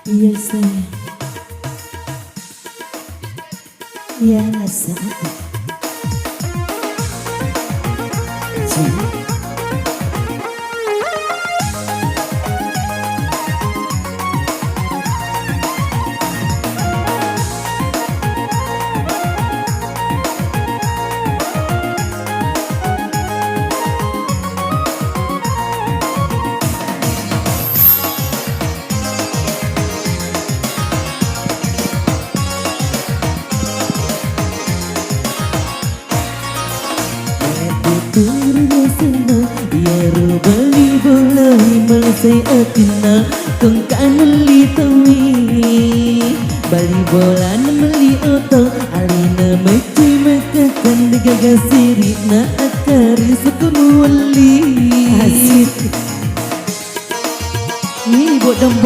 Yes, yes. Turnya senang ya rubali boleh melesai atina kong kanan litawi bali bola meli oto alina meci mekakan degaga siri na akari sukun wali asik ini bodang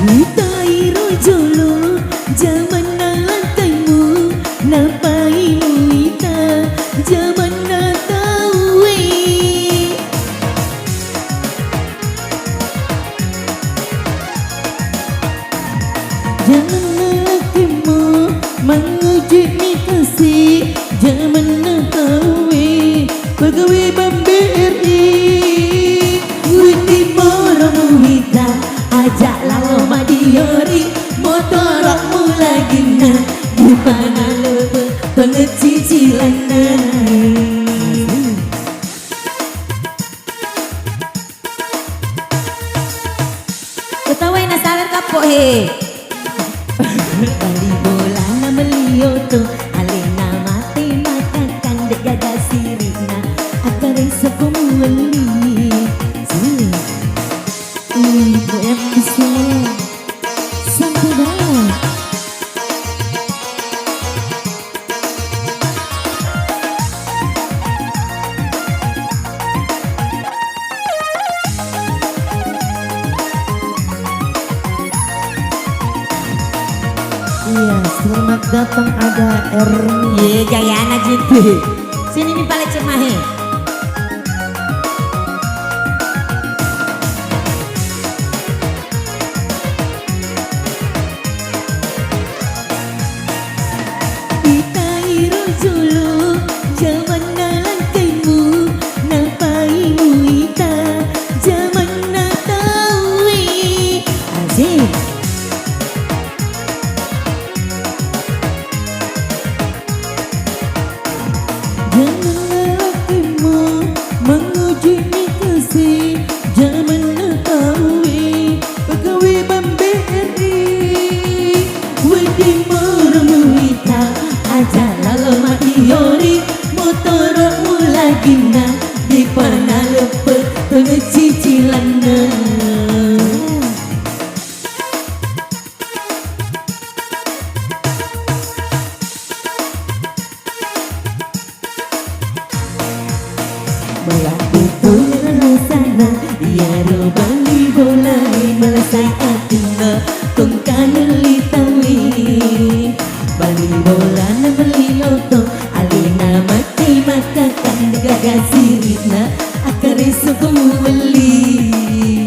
Utai rojolo zaman lantaimu napai muita zaman natawe zaman natamu menguji kasih zaman natawe pegawai BRI Witi morong muita ajak lalu madiori motorokmu lagi nak di mana lebe pengecicilan Ketawai na sawer kapok he. bali bola na melioto alena mati makakan dek gaga sirina akare sepumuli sini ibu yang bisa sampai dah. Iya, selamat datang ada Erni. Ye Jayana jitu. Sini nih paling cemahe. Itai rojolo zaman lantaimu napai muita zaman natawi asik zaman lantaimu menguji kasih zaman natawi pegawai BRI wedi meremuita aja lalu matiori motormu lagi na di pana lepet pengecicilan Melakukan rasana ya robali bolai melesai atina kong kanan litawi bali bola na beli loto alina mati makakan gaga sirina akare suku wali